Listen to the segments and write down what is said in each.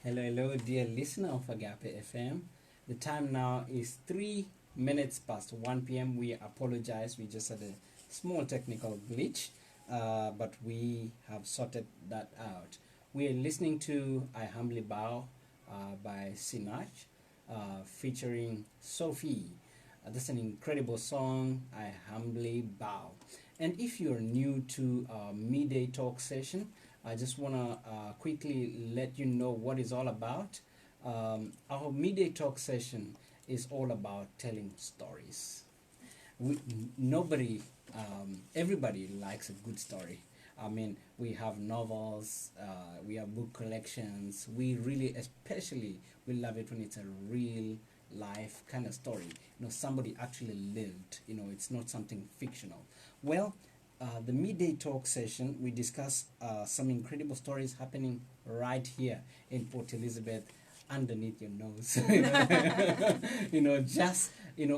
Hello, hello, dear listener of Agape FM. The time now is 3 minutes past 1 p.m. We apologize, we just had a small technical glitch, but we have sorted that out. We are listening to I Humbly Bow by Sinach, featuring Sophie. That's an incredible song, I Humbly Bow. And if you're new to our Midday Talk session, I just want to quickly let you know what it's all about. Our Midday Talk session is all about telling stories. Nobody, everybody likes a good story. I mean, we have novels, we have book collections. We really, especially, we love it when it's a real life kind of story. Somebody actually lived. It's not something fictional. Well, the Midday Talk session, we discuss some incredible stories happening right here in Port Elizabeth, underneath your nose.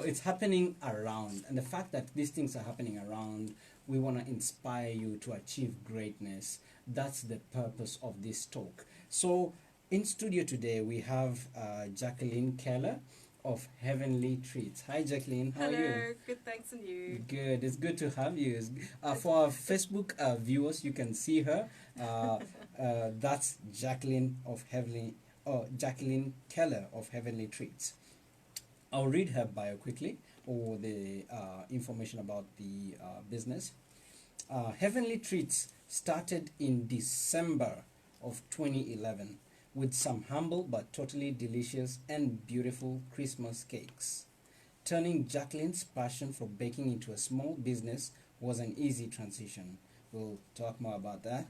It's happening around. And the fact that these things are happening around, we want to inspire you to achieve greatness. That's the purpose of this talk. So, in studio today, we have Jacqueline Keller of Heavenly Treats. Hi, Jacqueline. How are you? Hello. Good, thanks, and you? Good. It's good to have you. For our Facebook viewers, you can see her. That's Jacqueline of Heavenly, Jacqueline Keller of Heavenly Treats. I'll read her bio quickly, or the information about the business. Heavenly Treats started in December of 2011 with some humble but totally delicious and beautiful Christmas cakes. Turning Jacqueline's passion for baking into a small business was an easy transition. We'll talk more about that.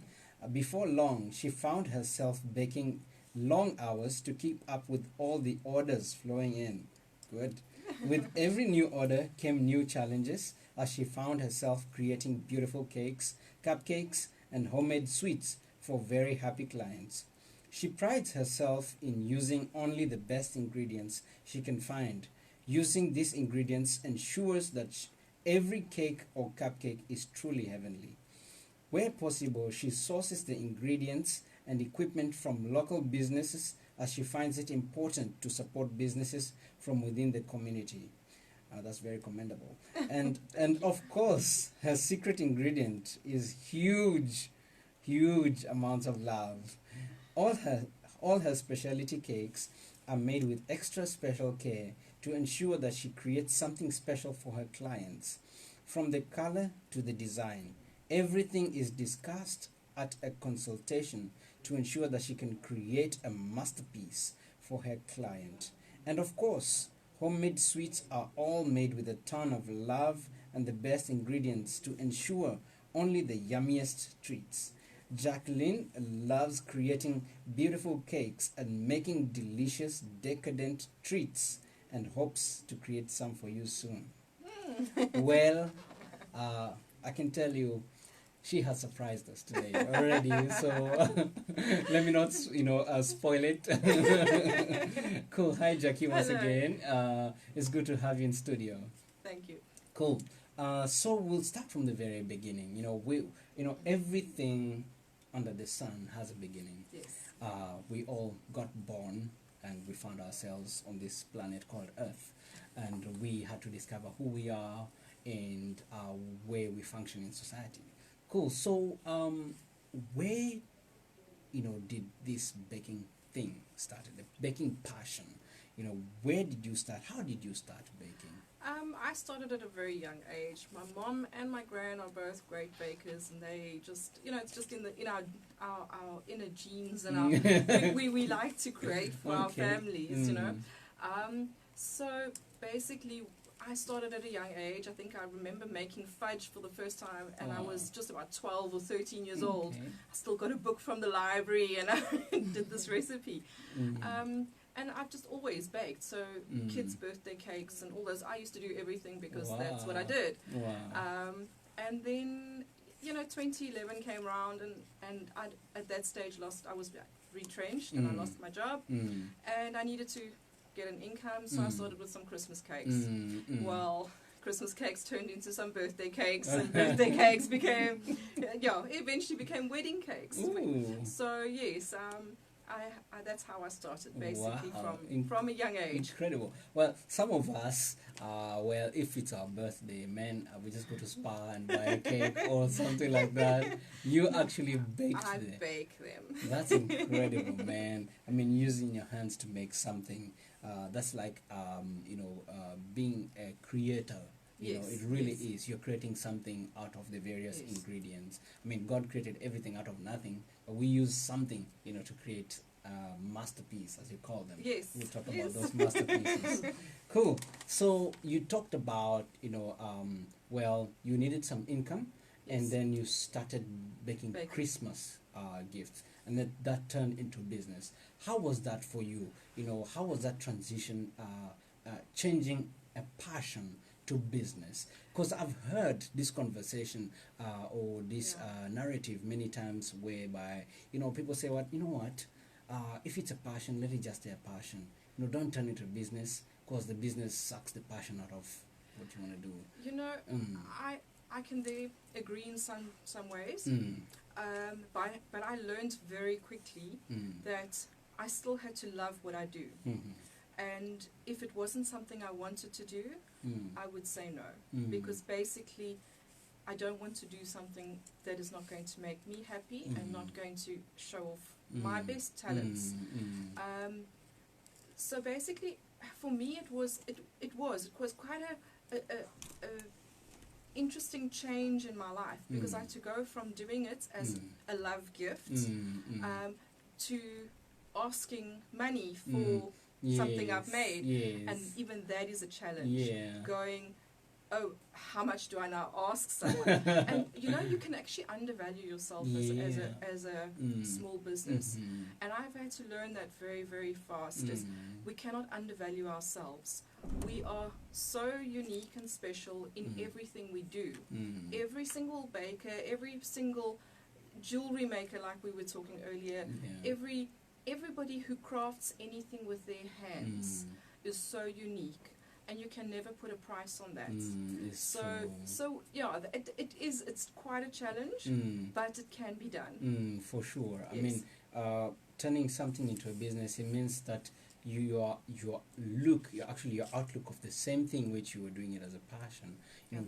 Before long, she found herself baking long hours to keep up with all the orders flowing in. Good. With every new order came new challenges as she found herself creating beautiful cakes, cupcakes, and homemade sweets for very happy clients. She prides herself in using only the best ingredients she can find. Using these ingredients ensures that every cake or cupcake is truly heavenly. Where possible, she sources the ingredients and equipment from local businesses as she finds it important to support businesses from within the community. That's very commendable. And of course, her secret ingredient is huge amounts of love. All her specialty cakes are made with extra special care to ensure that she creates something special for her clients. From the color to the design, everything is discussed at a consultation to ensure that she can create a masterpiece for her client. And of course, homemade sweets are all made with a ton of love and the best ingredients to ensure only the yummiest treats. Jacqueline loves creating beautiful cakes and making delicious, decadent treats and hopes to create some for you soon. Well, I can tell you, she has surprised us today already, so let me not, spoil it. Cool. Hi, Jackie, once Hello. again. It's good to have you in studio. Thank you. Cool. So we'll start from the very beginning. Everything under the sun has a beginning. Yes. We all got born and we found ourselves on this planet called Earth, and we had to discover who we are and where we function in society. Cool. So, where did this baking thing start? The baking passion. Where did you start? How did you start baking? I started at a very young age. My mom and my gran are both great bakers, and they just, it's just in our inner genes, and we like to create for our families, So basically, I started at a young age. I think I remember making fudge for the first time, and I was just about 12 or 13 years old. I still got a book from the library, and I did this recipe. And I've just always baked. So kids' birthday cakes and all those. I used to do everything because that's what I did. Wow. And then, 2011 came around, and at that stage I was retrenched, and I lost my job. And I needed to get an income, so I started with some Christmas cakes. Well, Christmas cakes turned into some birthday cakes, and birthday cakes eventually became wedding cakes. Ooh. So yes, that's how I started, basically, Wow. from a young age. Incredible. Well, some of us, well, if it's our birthday, man, we just go to spa and buy a cake or something like that. You actually baked I them. bake them. That's incredible, man. I mean, using your hands to make something, that's like, being a creator. You know, Yes, it really yes. is. You're creating something out of the various Yes. ingredients. I mean, God created everything out of nothing, but we use something, to create masterpiece, as you call them. Yes. We'll talk Yes. about those masterpieces. Cool. So you talked about, well, you needed some income, and Yes. then you started baking Baking. Christmas gifts, and that turned into business. How was that for you? How was that transition, changing a passion to business? Because I've heard this conversation or this Yeah. narrative many times, whereby people say, "What if it's a passion, let it just stay a passion. Don't turn it to business, because the business sucks the passion out of what you want to do." Mm. I can agree in some ways, Mm. but I learned very quickly Mm. that I still had to love what I do. Mhm. And if it wasn't something I wanted to do, Mm. I would say no. Mm. Because basically, I don't want to do something that is not going to make me happy and not going to show off my best talents. So basically, for me, it was quite a interesting change in my life, because I had to go from doing it as a love gift to asking money for something I've made, Yes. and even that is a challenge. Yeah. Going, oh, how much do I now ask someone? And you can actually undervalue yourself as a small business. Mhm. And I've had to learn that very, very fast. Is we cannot undervalue ourselves. We are so unique and special in everything we do. Every single baker, every single jewelry maker, like we were talking earlier, Yeah. everybody who crafts anything with their hands is so unique, and you can never put a price on that. It's true. So yeah, it's quite a challenge, but it can be done. For sure. I Yes. mean, turning something into a business, it means that your outlook of the same thing which you were doing it as a passion,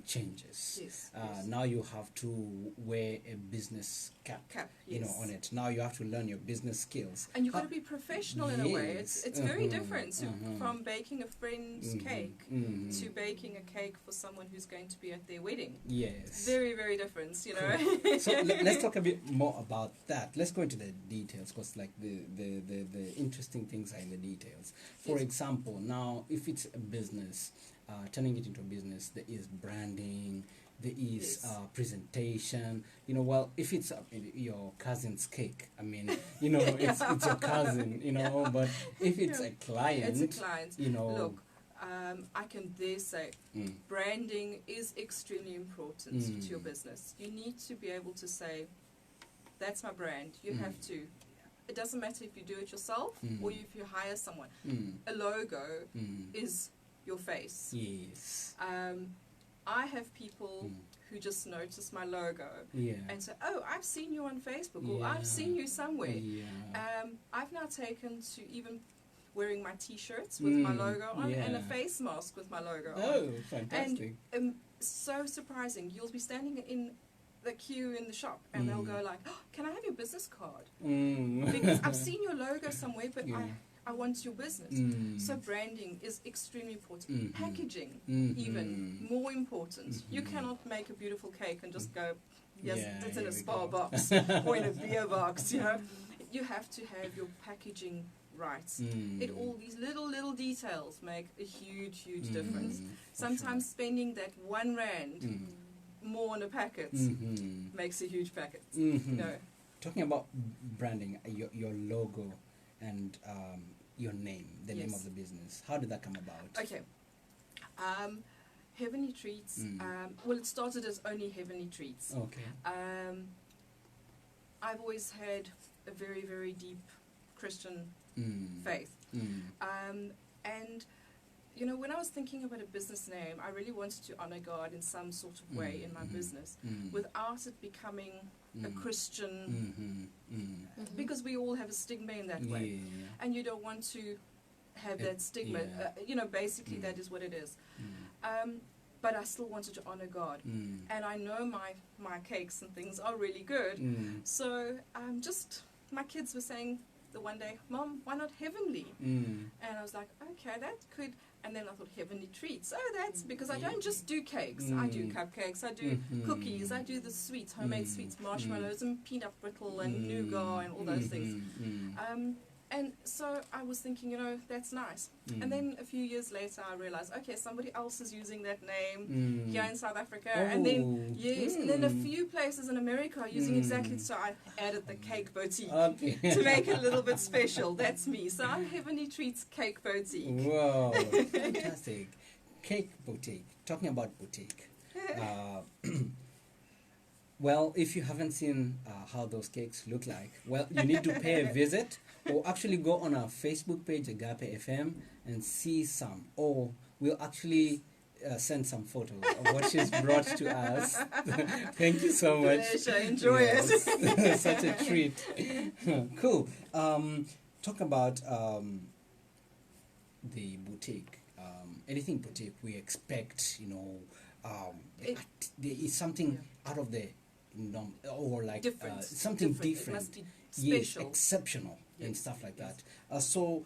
changes. Yes, Now you have to wear a business cap, yes. on it. Now you have to learn your business skills. And you've got to be professional in a way. Yes. It's very different Uh-huh. from baking a friend's cake to baking a cake for someone who's going to be at their wedding. Yes. Very, very different, Cool. So let's talk a bit more about that. Let's go into the details, because like the interesting things are in the details. For Yes. example, now if it's a business, turning it into a business, there is branding, there is Yes. Presentation. Well, if it's your cousin's cake, I mean, it's your cousin, but if it's a client, It's a client. Look, I can dare say Mm. branding is extremely important to your business. You need to be able to say, that's my brand. You have to. It doesn't matter if you do it yourself or if you hire someone. A logo is your face. Yes. I have people who just notice my logo Yeah. and say, oh, I've seen you on Facebook, or Yeah. I've seen you somewhere. Yeah. I've now taken to even wearing my t-shirts with my logo on and a yeah. face mask with my logo on. Oh, fantastic. And so surprising. You'll be standing in the queue in the shop and they'll go like, oh, can I have your business card? Because I've seen your logo somewhere, but Yeah. I want your business. So branding is extremely important. Packaging, even more important. You cannot make a beautiful cake and just go, yes, Yeah, it's in here a we Spar go. box or in a beer box, You have to have your packaging right. These little details make a huge difference. Sometimes spending that R1 more on a packet makes a huge packet. Talking about branding, your logo and your name, the name Yes. of the business. How did that come about? Okay. Heavenly Treats. Well, it started as only Heavenly Treats. Okay. I've always had a very, very deep Christian faith. And, when I was thinking about a business name, I really wanted to honor God in some sort of way in my business without it becoming a Christian. Because because we all have a stigma in that way, and you don't want to have that stigma. You know, basically that is what it is. But I still wanted to honor God, and I know my cakes and things are really good. So just my kids were saying the one day, Mom, why not heavenly? And I was like, okay, that could. And then I thought, heavenly treats. Oh, that's because I don't just do cakes. I do cupcakes. I do cookies. I do the sweets, homemade sweets, marshmallows and peanut brittle and nougat and all those things. And so I was thinking, you know, that's nice. And then a few years later, I realized, okay, somebody else is using that name here in South Africa. And then, and then a few places in America are using exactly. So I added the Cake Boutique to make it a little bit special. That's me. So I'm Heavenly Treats Cake Boutique. Wow, fantastic. Cake Boutique. Talking about boutique. Well, if you haven't seen how those cakes look like, well, you need to pay a visit or actually go on our Facebook page, Agape FM, and see some. Or we'll actually send some photos of what she's brought to us. Thank you so much. Pleasure. Enjoy it. Such a treat. Cool. Talk about the boutique. Anything boutique, we expect, you know, there is something out of the norm, or like something different. It must be special. Yes, exceptional and stuff like that. So,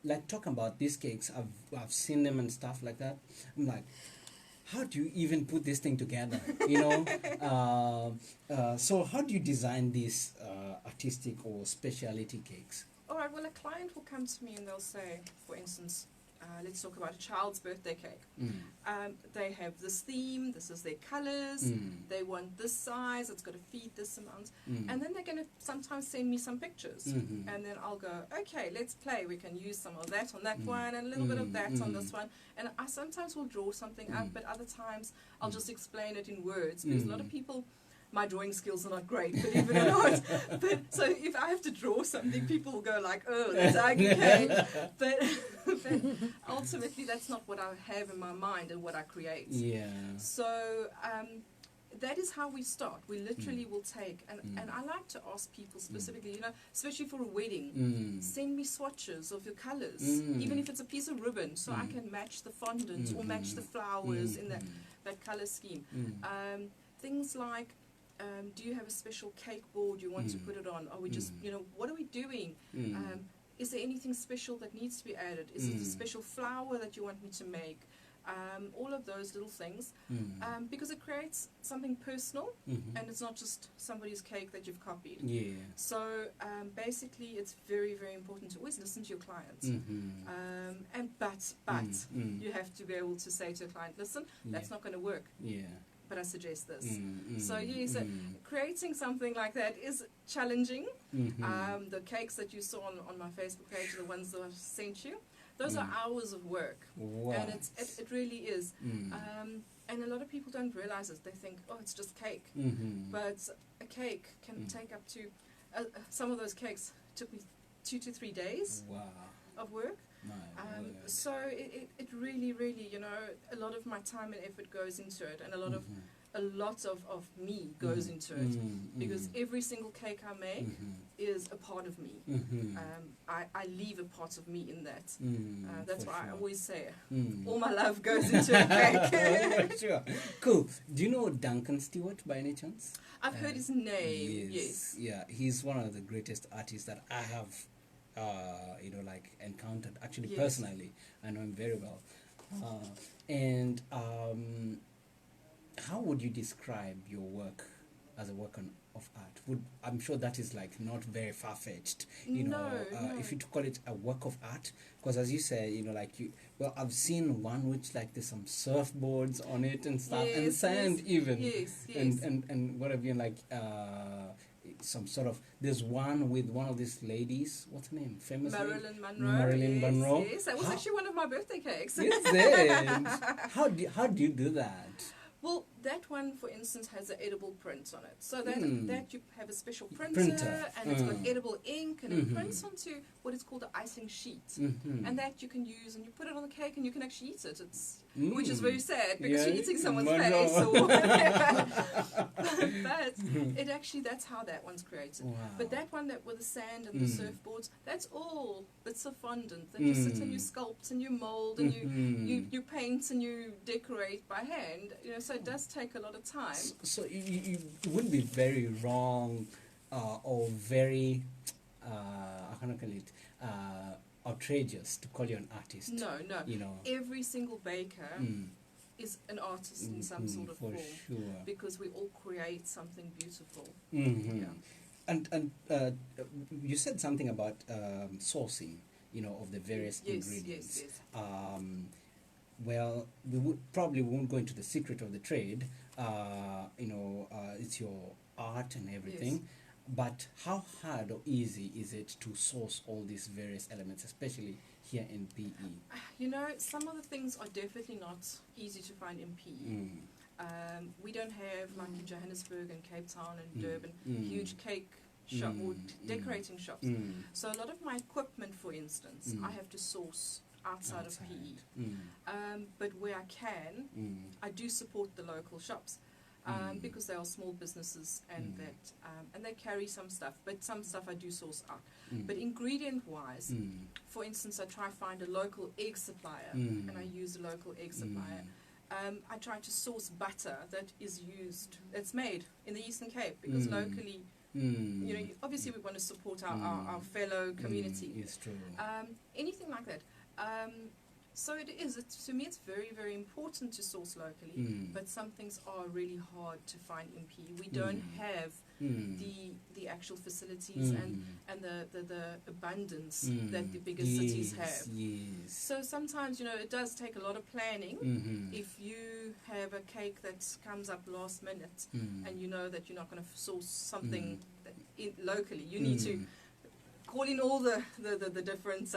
like, talking about these cakes, I've seen them and stuff like that. I'm like, how do you even put this thing together? You know, so how do you design these artistic or specialty cakes? All right. Well, a client will come to me and they'll say, for instance, let's talk about a child's birthday cake. They have this theme, this is their colors, they want this size, it's got to feed this amount. And then they're going to sometimes send me some pictures. And then I'll go, okay, let's play. We can use some of that on that one and a little bit of that on this one. And I sometimes will draw something up, but other times I'll just explain it in words. Because a lot of people, my drawing skills are not great, believe it or not. But so if I have to draw something, people will go like, oh, that's okay. But ultimately, that's not what I have in my mind and what I create. So that is how we start. We literally will take, and I like to ask people specifically, you know, especially for a wedding, send me swatches of your colors, even if it's a piece of ribbon, so I can match the fondant or match the flowers in that color scheme. Things like, do you have a special cake board you want to put it on? Are we just, you know, what are we doing? Is there anything special that needs to be added? Is it a special flower that you want me to make? All of those little things, because it creates something personal, and it's not just somebody's cake that you've copied. So basically, it's very, very important to always listen to your clients. But you have to be able to say to a client, listen, that's not going to work. But I suggest this. So so creating something like that is challenging. The cakes that you saw on my Facebook page, the ones that I sent you, those are hours of work. And it really is. And a lot of people don't realize it. They think, oh, it's just cake. But a cake can take up to, some of those cakes took me 2 to 3 days of work. So it really, really, you know, a lot of my time and effort goes into it, and a lot of me goes into it, because every single cake I make is a part of me. I leave a part of me in that. That's why I always say all my love goes into a cake. Sure. Cool. Do you know Duncan Stewart by any chance? I've heard his name. Yes. Yeah, he's one of the greatest artists that I have you know, like encountered actually personally. I know him very well. And how would you describe your work as a work of art? I'm sure that is like not very far-fetched, you know, if you to call it a work of art, because as you say, you know, like I've seen one which like there's some surfboards on it and stuff, and sand even, and what have you, like some sort of, there's one with one of these ladies, what's her name, famous Marilyn Monroe. Yes, that was actually one of my birthday cakes. Is it? How do you do that? Well, that one, for instance, has an edible print on it. So that you have a special printer. And it's got edible ink, and it prints onto what is called an icing sheet. And that you can use, and you put it on the cake, and you can actually eat it. Which is very sad, because you're eating someone's face or whatever. But it actually, that's how that one's created. Wow. But that one, that with the sand and the surfboards, that's all bits of fondant that you sit and you sculpt and you mold and you paint and you decorate by hand. You know, so it does take a lot of time. So you wouldn't be very wrong or very, how can I call it, outrageous to call you an artist. No. You know, every single baker is an artist in some sort of for form. sure. Because we all create something beautiful. Yeah. And you said something about sourcing, you know, of the various ingredients. Yes. Well, we won't go into the secret of the trade. You know, it's your art and everything. Yes. But how hard or easy is it to source all these various elements, especially here in PE? You know, some of the things are definitely not easy to find in PE. We don't have, like in Johannesburg and Cape Town and Durban, huge cake shop or decorating shops. So a lot of my equipment, for instance, I have to source outside of PE. But where I can, I do support the local shops. Because they are small businesses and and they carry some stuff, but some stuff I do source out. But ingredient-wise, for instance, I try find a local egg supplier, and I use a local egg supplier. I try to source butter that's made in the Eastern Cape, because locally, you know, obviously we want to support our fellow community. It's true. Anything like that. So to me, it's very, very important to source locally, but some things are really hard to find in PE. We don't have the actual facilities and the abundance that the bigger cities have. Yes. So sometimes, you know, it does take a lot of planning. If you have a cake that comes up last minute and you know that you're not going to source something locally, you need to call in all the different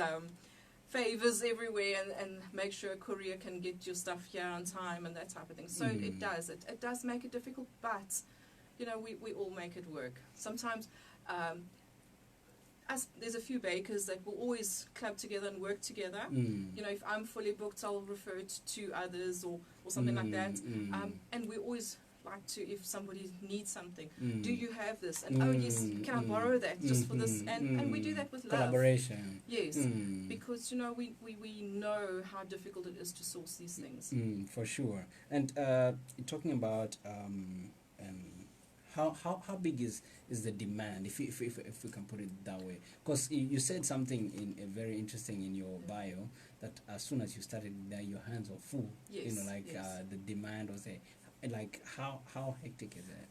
favors everywhere and make sure a courier can get your stuff here on time and that type of thing. So it does make it difficult, but you know, we all make it work. Sometimes there's a few bakers that will always club together and work together. You know, if I'm fully booked, I'll refer it to others or something like that. And we always like to, if somebody needs something, do you have this? And oh yes, can I borrow that just for this? And we do that with love. Collaboration. Yes, because you know we know how difficult it is to source these things. For sure. And talking about how big is the demand, if we can put it that way? Because you said something very interesting in your bio, that as soon as you started there, your hands were full. Yes, you know, like yes. the demand was there. Like how hectic is it?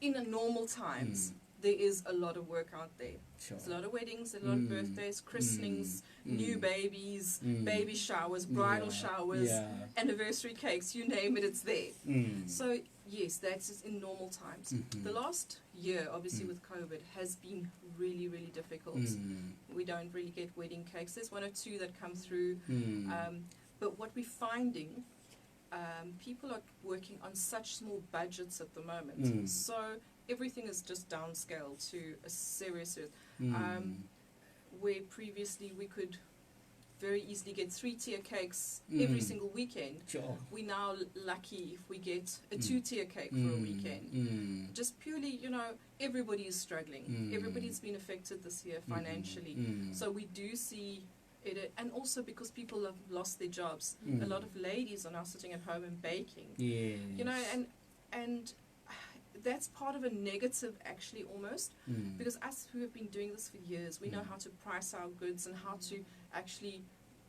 In a normal times, there is a lot of work out there. Sure. There's a lot of weddings, a lot of birthdays, christenings, new babies, baby showers, bridal showers, anniversary cakes, you name it, it's there. So yes, that's in normal times. The last year, obviously with COVID, has been really, really difficult. We don't really get wedding cakes. There's one or two that come through. But what we're finding, people are working on such small budgets at the moment. So everything is just downscaled to a serious, where previously we could very easily get 3-tier cakes every single weekend. Sure. We're now lucky if we get a 2-tier cake for a weekend. Just purely, you know, everybody is struggling. Everybody's been affected this year financially. So we do see it, and also because people have lost their jobs. A lot of ladies are now sitting at home and baking. Yes. You know, and that's part of a negative, actually, almost, because us who have been doing this for years, we know how to price our goods and how to actually,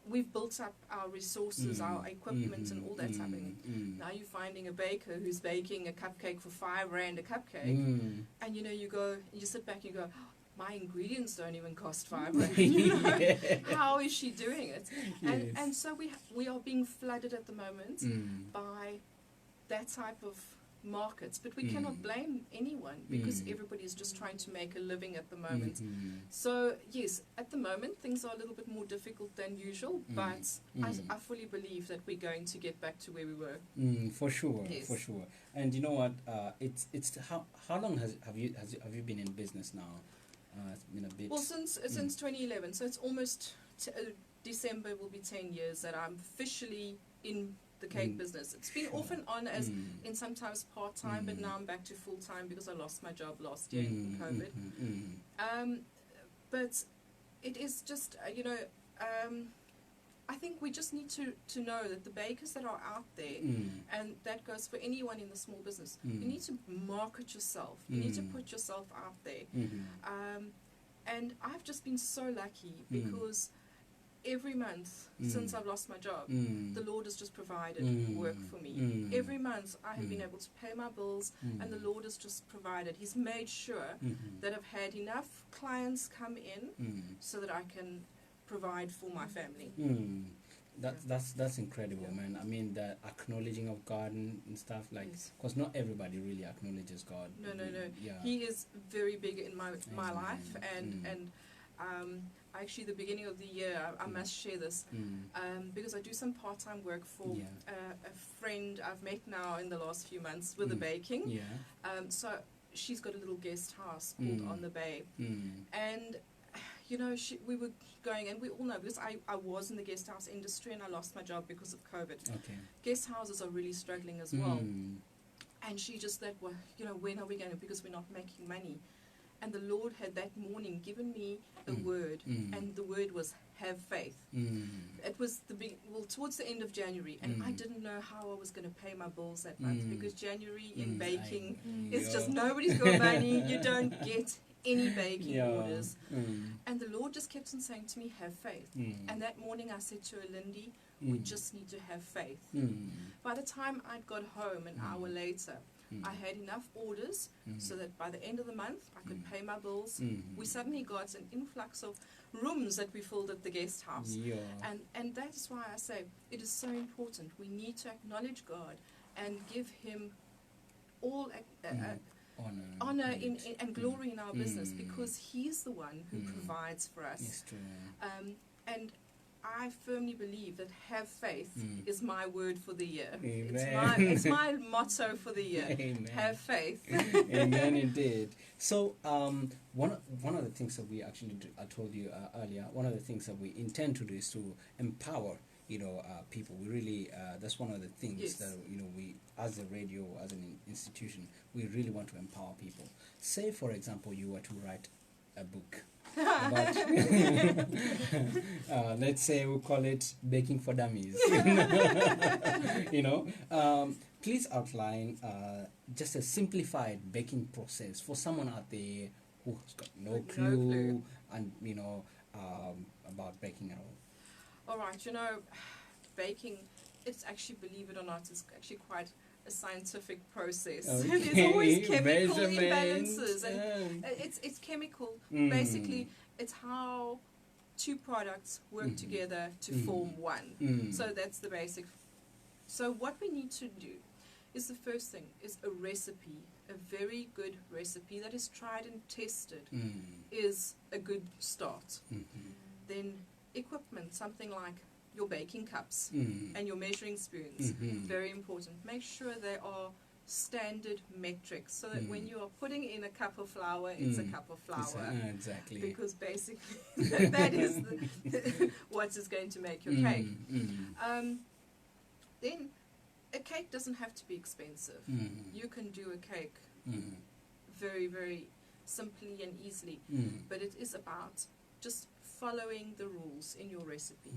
we've built up our resources, our equipment and all that type of thing. Now you're finding a baker who's baking a cupcake for R5 a cupcake, and you know, you sit back and you go, my ingredients don't even cost R5. You know? How is she doing it? And so we are being flooded at the moment by that type of markets, but we cannot blame anyone because everybody is just trying to make a living at the moment. So yes, at the moment things are a little bit more difficult than usual, but I fully believe that we're going to get back to where we were. For sure, Yes. for sure. And you know what? It's how long have you been in business now? It's been a bit. Well, since 2011, so it's almost December will be 10 years that I'm officially in the cake business. It's been off and on as in sometimes part-time, but now I'm back to full-time because I lost my job last year in COVID. But it is just, I think we just need to know that the bakers that are out there, and that goes for anyone in the small business, you need to market yourself. You need to put yourself out there. And I've just been so lucky because every month since I've lost my job, the Lord has just provided work for me. Every month I have been able to pay my bills, and the Lord has just provided. He's made sure that I've had enough clients come in so that I can provide for my family. That's incredible, man. I mean, the acknowledging of God and stuff, like, because not everybody really acknowledges God. No. Yeah. He is very big in my life, and actually the beginning of the year, I must share this, because I do some part-time work for a friend I've met now in the last few months with the baking. So she's got a little guest house called On the Bay, and we were going, and we all know, because I was in the guest house industry and I lost my job because of COVID. Guest houses are really struggling as well. And she just said, well, when are we going to, because we're not making money. And the Lord had that morning given me a word, and the word was, have faith. It was towards the end of January, and I didn't know how I was going to pay my bills that month, because January in baking, it's just nobody's got money, you don't get any baking orders. And the Lord just kept on saying to me, have faith. And that morning I said to her, Lindy, we just need to have faith. By the time I'd got home an hour later, I had enough orders so that by the end of the month I could pay my bills. We suddenly got an influx of rooms that we filled at the guest house. And that is why I say it is so important. We need to acknowledge God and give Him all honor and glory in our business, because He's the one who provides for us. And I firmly believe that have faith is my word for the year. It's my motto for the year. Have faith. Amen, indeed. So one of the things that we actually do, I told you earlier, one of the things that we intend to do is to empower people. We really that's one of the things that we, as a radio, as an institution, we really want to empower people. Say, for example, you were to write a book about, let's say we call it Baking for Dummies. Please outline just a simplified baking process for someone out there who's got no clue and about baking at all. All right, baking, it's actually, believe it or not, it's actually quite a scientific process. There's always chemical imbalances, and it's chemical. Basically, it's how two products work together to form one. So that's the basic. So what we need to do is, the first thing is a recipe. A very good recipe that is tried and tested is a good start. Then equipment, something like your baking cups and your measuring spoons, very important. Make sure they are standard metrics, so that when you are putting in a cup of flour, it's a cup of flour. Exactly. Because basically that is what is going to make your cake. Then a cake doesn't have to be expensive. You can do a cake very, very simply and easily, but it is about just following the rules in your recipe.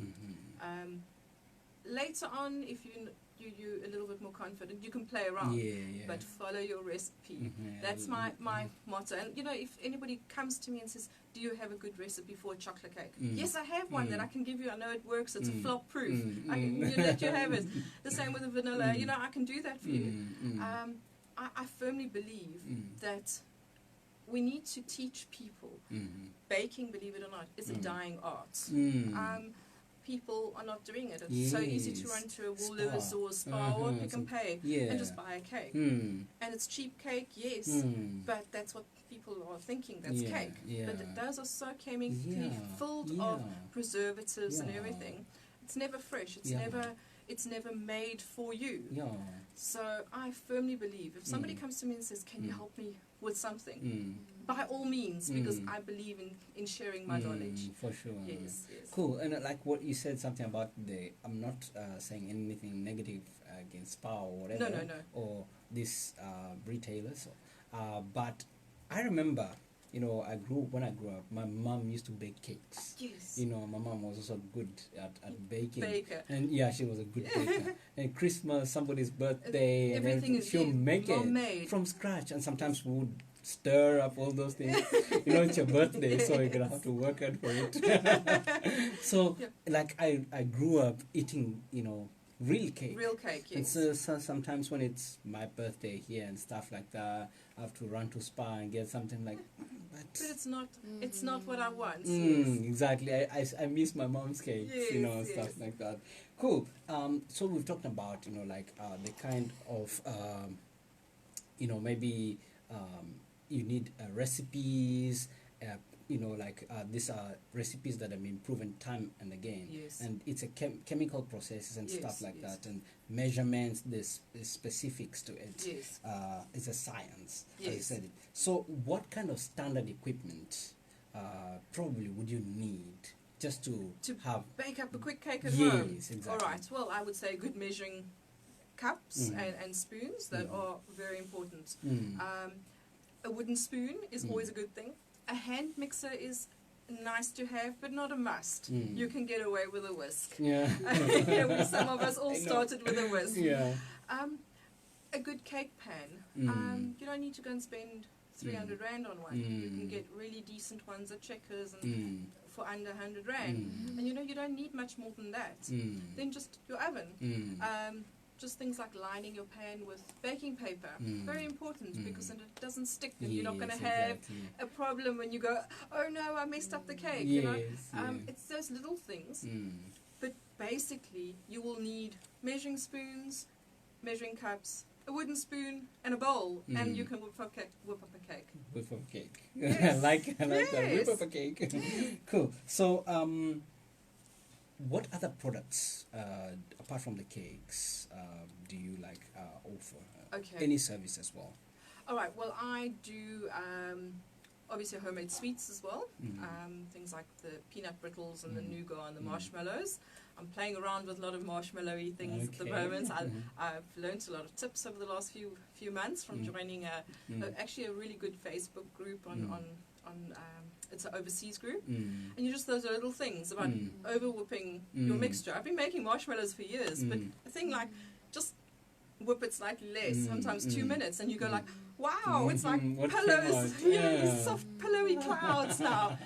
Later on, if you're a little bit more confident, you can play around, but follow your recipe. That's my motto. And if anybody comes to me and says, do you have a good recipe for a chocolate cake? Yes, I have one that I can give you. I know it works. It's a flop proof. I can let you have it. The same with the vanilla. I can do that for you. I firmly believe that we need to teach people. Baking, believe it or not, is a dying art. people are not doing it. It's so easy to run to a Woolworths or a Spa or Pick and Pay and just buy a cake. And it's cheap cake, yes, but that's what people are thinking, that's cake. But those are so chemically filled of preservatives and everything. It's never fresh. It's never made for you. So I firmly believe if somebody comes to me and says, can you help me with something, by all means, because I believe in sharing my knowledge. For sure. Yes, yes. Cool. And like what you said, something about I'm not saying anything negative against Spa or whatever. No. Or these retailers. But I remember, when I grew up, my mom used to bake cakes. Yes. My mom was also good at baking. Baker. And she was a good baker. And Christmas, somebody's birthday, everything and she'll make it from scratch. And sometimes we would stir up all those things. It's your birthday, so you're going to have to work hard for it. So, like, I grew up eating, real cake. Real cake, yes. And so sometimes when it's my birthday here and stuff like that, I have to run to Spa and get something like, but it's not what I want. Yes. Exactly. I miss my mom's cakes, stuff like that. Cool. So we've talked about, the kind of, maybe you need recipes, these are recipes that have been proven time and again. Yes. And it's a chemical processes and stuff like that, and measurements, this specifics to it. Yes. It's a science, yes. as I said it. So what kind of standard equipment probably would you need just to have... bake up a quick cake at home? Yes, exactly. All right. Well, I would say good measuring cups and spoons that are very important. A wooden spoon is always a good thing. A hand mixer is nice to have, but not a must. You can get away with a whisk. Yeah. Some of us all started with a whisk. Yeah. A good cake pan. You don't need to go and spend 300 Rand on one. You can get really decent ones at Checkers and for under 100 Rand. And you don't need much more than that. Then just your oven. Just things like lining your pan with baking paper. Very important because then it doesn't stick and you're not going to have a problem when you go, oh no, I messed up the cake. It's those little things. But basically, you will need measuring spoons, measuring cups, a wooden spoon, and a bowl, and you can whip up a cake. Whip up a cake. Yes. I like that. Whip up a cake. Cool. So, what other products, apart from the cakes, do you offer? Okay. Any service as well? All right. Well, I do obviously homemade sweets as well. Things like the peanut brittles and the nougat and the marshmallows. I'm playing around with a lot of marshmallowy things at the moment. I've learned a lot of tips over the last few months from joining actually a really good Facebook group on it's an overseas group, and you just those little things about over whipping your mixture. I've been making marshmallows for years, but a thing like just whip it slightly less, sometimes 2 minutes, and you go like, wow, it's like pillows, soft pillowy clouds now.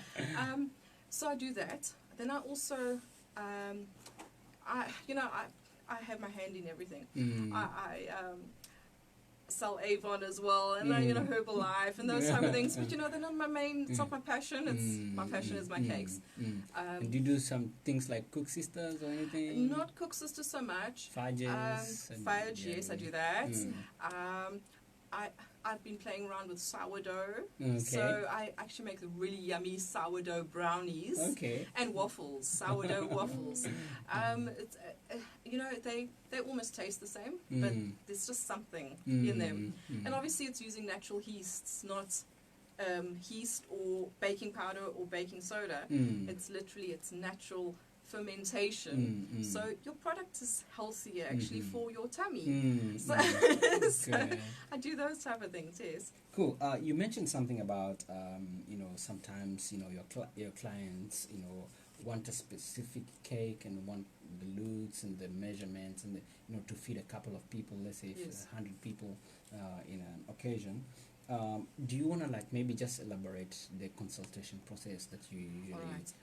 So I do that. Then I also, I have my hand in everything. I sell Avon as well, and Herbalife and those type of things. But they're not my main. It's not my passion. My passion is my cakes. And do you do some things like Cook Sisters or anything? Not Cook Sisters so much. Fudges. Fudge, yes, I do that. I've been playing around with sourdough, so I actually make really yummy sourdough brownies and waffles, sourdough waffles. They almost taste the same, but there's just something in them. And obviously it's using natural yeasts, not yeast or baking powder or baking soda. It's natural fermentation, so your product is healthier actually for your tummy. So I do those type of things. Yes. Cool. You mentioned something about sometimes your clients want a specific cake and want the looks and the measurements and to feed a couple of people. Let's say 100 people in an occasion. Do you want to like maybe just elaborate the consultation process that you usually Alright.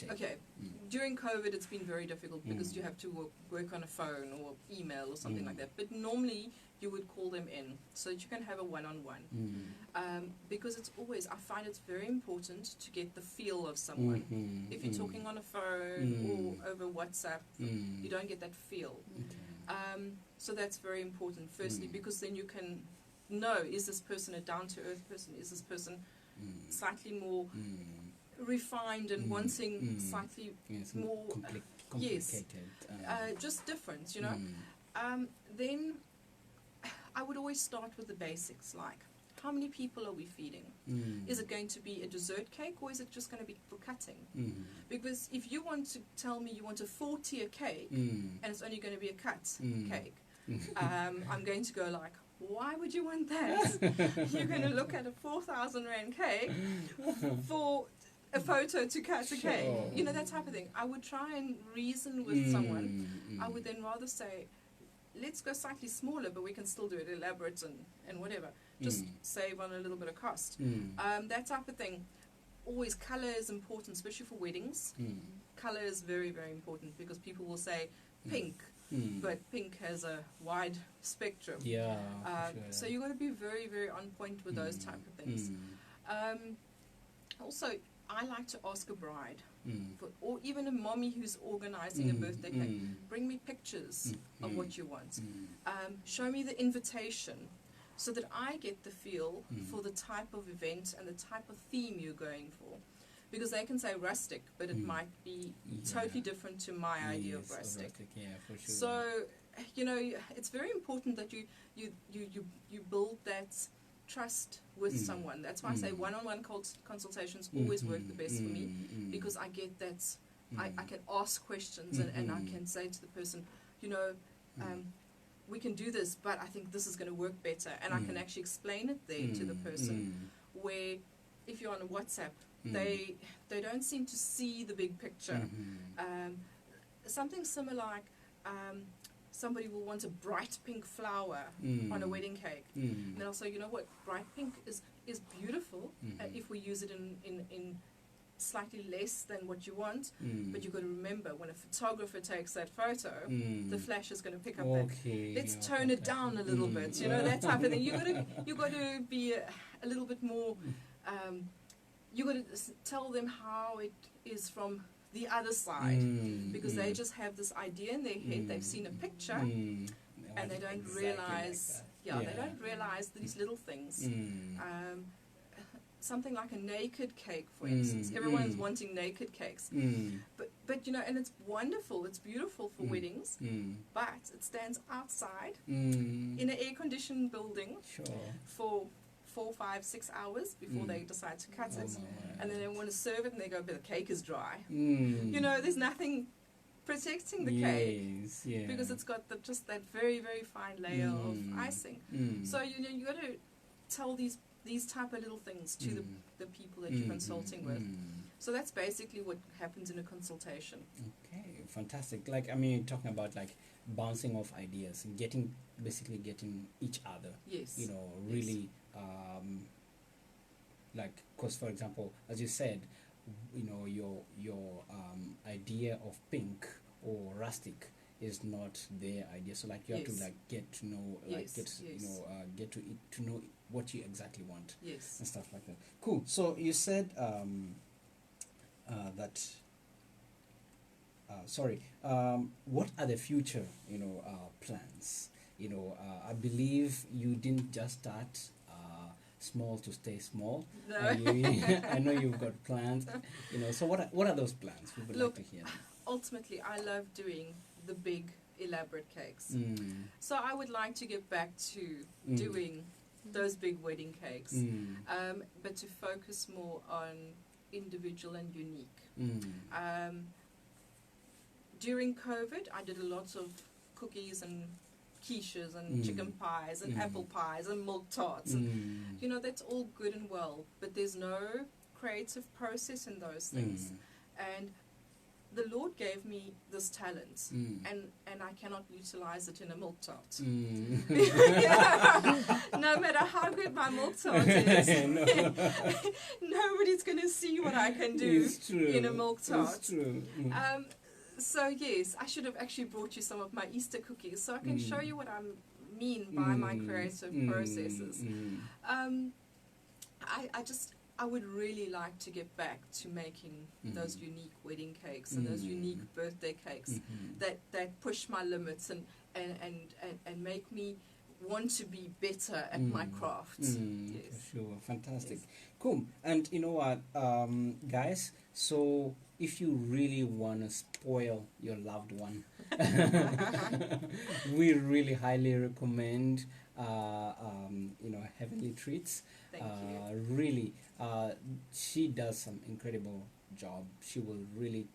take? Okay, Mm. during COVID it's been very difficult because Mm. you have to work on a phone or email or something Mm. like that. But normally you would call them in so that you can have a one-on-one. Because it's always, I find it's very important to get the feel of someone. Mhm, If you're mm. talking on a phone or over WhatsApp, you don't get that feel. Okay. So that's very important, firstly, Mm. because then you can know, is this person a down-to-earth person? Is this person Mm. slightly more Mm. refined and wanting slightly Yes, more complicated. just different, you know? Mm. Then I would always start with the basics, like how many people are we feeding? Mm. Is it going to be a dessert cake or is it just going to be for cutting? Mm. Because if you want to tell me you want a 4-tier cake and it's only going to be a cut cake, I'm going to go like, why would you want that? You're going to look at a 4,000 rand cake for a photo to cut a cake. You know, that type of thing. I would try and reason with someone. I would then rather say, let's go slightly smaller, but we can still do it elaborate and whatever. Just save on a little bit of cost. That type of thing. Always colour is important, especially for weddings. Colour is very, very important because people will say pink, but pink has a wide spectrum. Yeah. So you've got to be very, very on point with those type of things. Also, I like to ask a bride, or even a mommy who's organising a birthday cake, bring me pictures of what you want. Show me the invitation so that I get the feel for the type of event and the type of theme you're going for. Because they can say rustic, but it might be totally different to my idea of rustic. Yeah, for sure. So, you know, it's very important that you build that trust with someone. That's why I say one-on-one consultations always work the best for me, because I get that, I can ask questions and I can say to the person, you know, we can do this, but I think this is going to work better. And I can actually explain it there to the person, where if you're on a WhatsApp, they don't seem to see the big picture. Something similar like somebody will want a bright pink flower on a wedding cake. And they'll say, you know what, bright pink is beautiful if we use it in slightly less than what you want. But you've got to remember, when a photographer takes that photo, the flash is going to pick up that. Let's tone it down a little bit, you know, that type of thing. You've got to be a little bit more... you've got to tell them how it is from the other side, because they just have this idea in their head. They've seen a picture and they don't realize they don't realize these little things. Something like a naked cake, for instance. Everyone's wanting naked cakes, but you know, and it's wonderful, it's beautiful for weddings, but it stands outside in an air-conditioned building for 4, 5, 6 hours before they decide to cut it, and then they want to serve it and they go, but the cake is dry. You know, there's nothing protecting the cake because it's got just that very, very fine layer of icing. So you know, you got to tell these type of little things to the people that you're consulting with. So that's basically what happens in a consultation. Okay, fantastic. Like, I mean, talking about like bouncing off ideas and basically getting each other. Yes. You know, really. Like, because for example, as you said, you know, your idea of pink or rustic is not their idea. So like you have to like get to know, like get to know what you exactly want. Yes. And stuff like that. Cool. So you said that. What are the future, you know, plans? You know, I believe you didn't just start small to stay small. No. I know you've got plans. You know, so what are those plans? We would like to hear them. Ultimately, I love doing the big, elaborate cakes. So I would like to get back to doing those big wedding cakes, but to focus more on individual and unique. During COVID, I did a lot of cookies and quiches and chicken pies and apple pies and milk tarts. And, you know, that's all good and well, but there's no creative process in those things. And the Lord gave me this talent, and I cannot utilize it in a milk tart. No matter how good my milk tart is, nobody's going to see what I can do in a milk tart. It's true. So yes, I should have actually brought you some of my Easter cookies so I can show you what I mean by my creative processes. I would really like to get back to making those unique wedding cakes and those unique birthday cakes that push my limits and make me want to be better at my craft. Yes. Sure, fantastic. Yes. Cool. And you know what, guys, so if you really want to spoil your loved one, we really highly recommend Heavenly Treats. Thank you. Really, she does some incredible job. She will really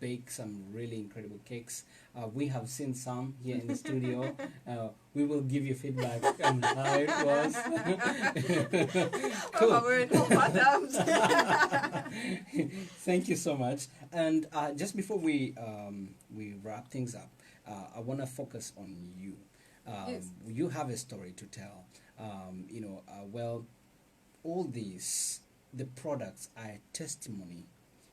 bake some really incredible cakes. We have seen some here in the studio. We will give you feedback on how it was. Cool. Oh my word, hold my thumbs. Thank you so much. And just before we wrap things up, I want to focus on you. Yes. You have a story to tell. Well, all these, the products are a testimony.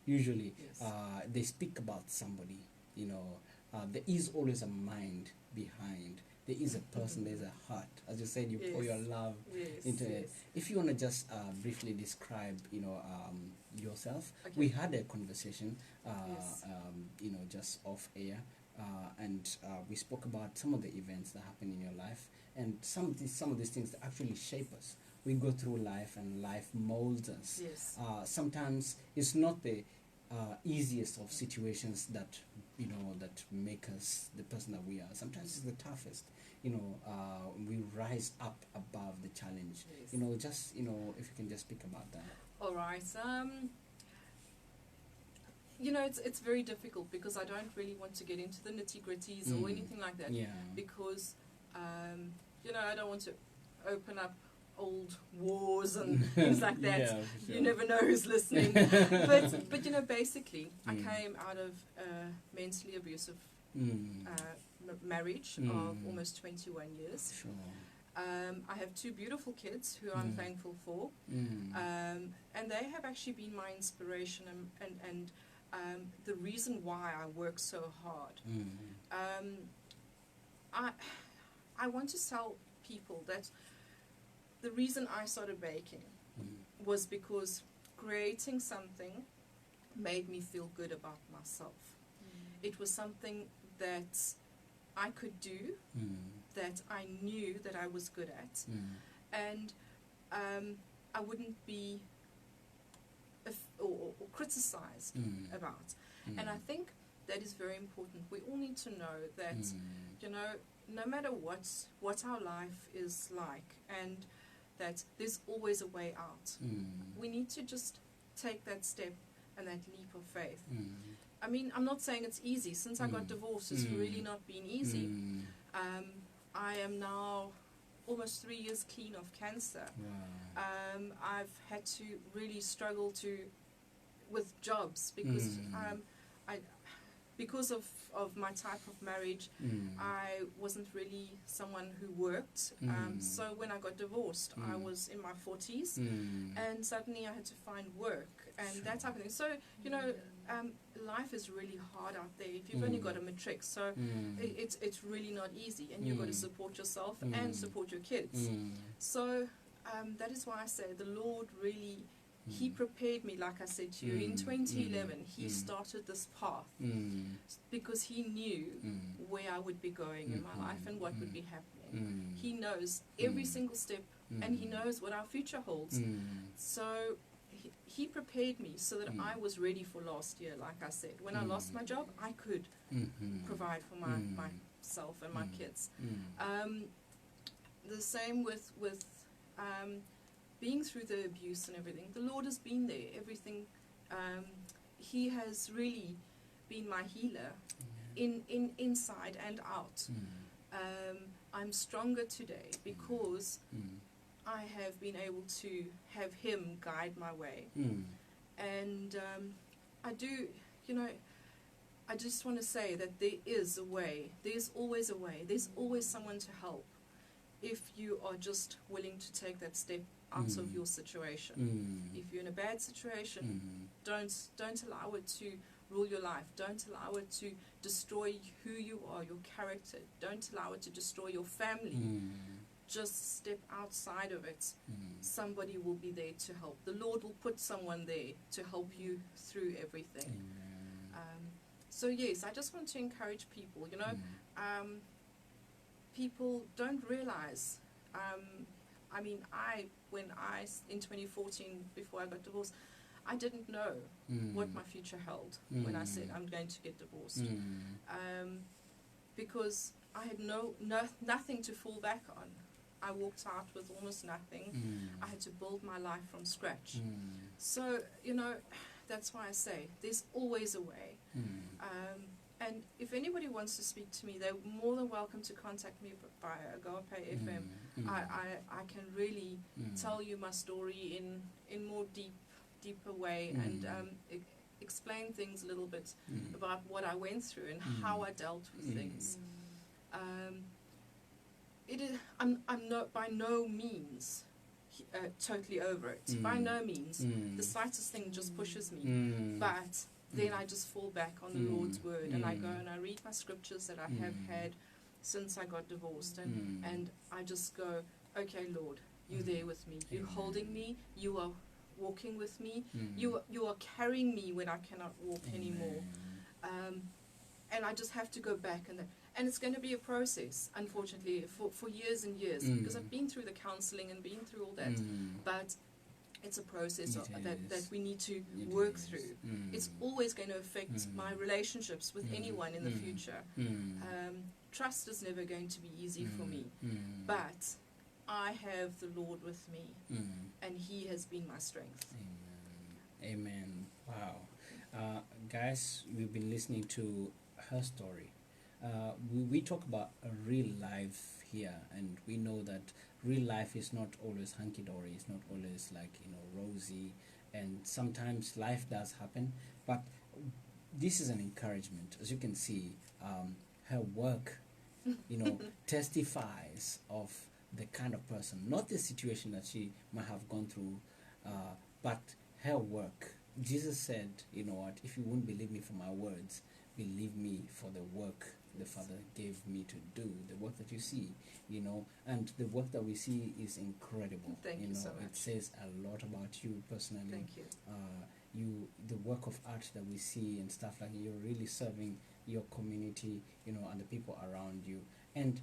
Usually, yes. They speak about somebody. There is always a mind behind. There is a person. There's a heart. As you said, you pour your love into it. If you want to just briefly describe, yourself. Okay. We had a conversation, just off air, and we spoke about some of the events that happen in your life, and some of these things that actually shape us. We go through life, and life molds us. Yes. Sometimes it's not the easiest of situations that that make us the person that we are. Sometimes it's the toughest. We rise up above the challenge. Yes. If you can just speak about that. All right. It's very difficult because I don't really want to get into the nitty-gritties or anything like that. Yeah. Because I don't want to open up old wars and things like that. Yeah, sure. You never know who's listening. but basically, I came out of a mentally abusive marriage of almost 21 years. Sure. I have two beautiful kids who I'm thankful for, and they have actually been my inspiration and the reason why I work so hard. I want to tell people that the reason I started baking was because creating something made me feel good about myself. It was something that I could do, that I knew that I was good at, and I wouldn't be or criticized about. And I think that is very important. We all need to know that, no matter what our life is like, and that there's always a way out. We need to just take that step and that leap of faith. I mean, I'm not saying it's easy. Since I got divorced, it's really not been easy. I am now almost 3 years clean of cancer. Wow. I've had to really struggle with jobs because because of my type of marriage, I wasn't really someone who worked. So when I got divorced, I was in my 40s, and suddenly I had to find work and that type of thing. So, life is really hard out there if you've only got a matric. So it's really not easy, and you've got to support yourself and support your kids. So that is why I say the Lord really, He prepared me, like I said to you, in 2011, He started this path because He knew where I would be going in my life and what would be happening. He knows every single step, and He knows what our future holds. So He prepared me so that I was ready for last year, like I said. When I lost my job, I could provide for myself and my kids. The same with being through the abuse and everything. The Lord has been there. Everything, He has really been my healer, inside and out. I'm stronger today because I have been able to have Him guide my way. And I do, you know, I just want to say that there is a way. There's always a way. There's always someone to help if you are just willing to take that step out of your situation. If you're in a bad situation, don't allow it to rule your life. Don't allow it to destroy who you are, your character. Don't allow it to destroy your family. Just step outside of it. Somebody will be there to help. The Lord will put someone there to help you through everything. So yes, I just want to encourage people, you know, people don't realize, I mean, in 2014, before I got divorced, I didn't know what my future held when I said I'm going to get divorced. Because I had nothing to fall back on. I walked out with almost nothing. I had to build my life from scratch. So, you know, that's why I say there's always a way. And if anybody wants to speak to me, they're more than welcome to contact me via Agape FM. I can really tell you my story in more deeper way and explain things a little bit about what I went through and how I dealt with things. I'm by no means totally over it. By no means. The slightest thing just pushes me. But then I just fall back on the Lord's word and I go and I read my scriptures that I have had since I got divorced and I just go, okay, Lord, you're there with me. You're holding me. You are walking with me. You are carrying me when I cannot walk anymore. And I just have to go back and it's going to be a process, unfortunately, for years and years, because I've been through the counseling and been through all that, but it's a process that we need to work through. It's always going to affect my relationships with anyone in the future. Trust is never going to be easy for me, but I have the Lord with me, and He has been my strength. Amen. Wow. Guys, we've been listening to her story. We talk about a real life here, and we know that real life is not always hunky-dory. It's not always like, you know, rosy, and sometimes life does happen, but this is an encouragement. As you can see, her work, you know, testifies of the kind of person, not the situation that she might have gone through, but her work. Jesus said, you know what, if you won't believe me for my words, believe me for the work the Father gave me to do, the work that you see, you know, and the work that we see is incredible. Thank you so much. It says a lot about you personally. Thank you. The work of art that we see and stuff like that, you're really serving your community, you know, and the people around you. And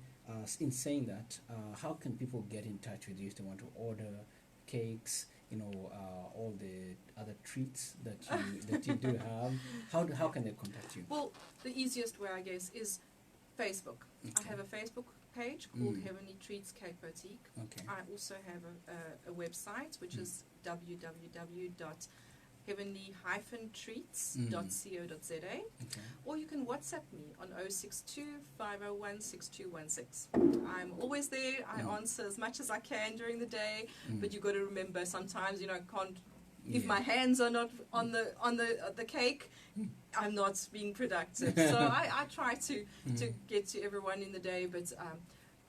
in saying that, how can people get in touch with you if they want to order cakes, you know, all the other treats that you do have? How can they contact you? Well, the easiest way, I guess, is Facebook. Okay. I have a Facebook page called Heavenly Treats Cake Boutique. Okay. I also have a website, which is www.heavenly-treats.co.za. Okay. Or you can WhatsApp me on 062 501 6216. I'm always there. I answer as much as I can during the day, but you've got to remember sometimes, you know, if my hands are not on the cake, I'm not being productive. So I try to get to everyone in the day, but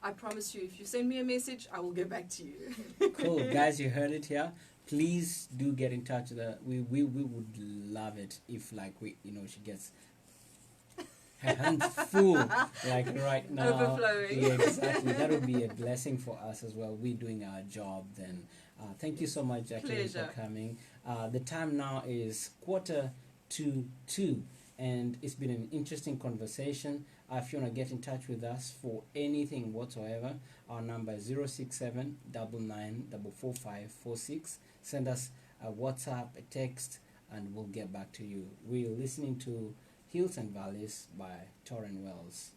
I promise you, if you send me a message, I will get back to you. Cool. Guys, you heard it here. Please do get in touch with her. We would love it if, like, she gets her hands full, like right now. Overflowing. Yeah, exactly. That would be a blessing for us as well. We're doing our job then. Thank you so much, Jacqueline, for coming. The time now is 1:45, and it's been an interesting conversation. If you want to get in touch with us for anything whatsoever, our number is 067 99444546. Send us a WhatsApp, a text, and we'll get back to you. We're listening to Hills and Valleys by Torren Wells.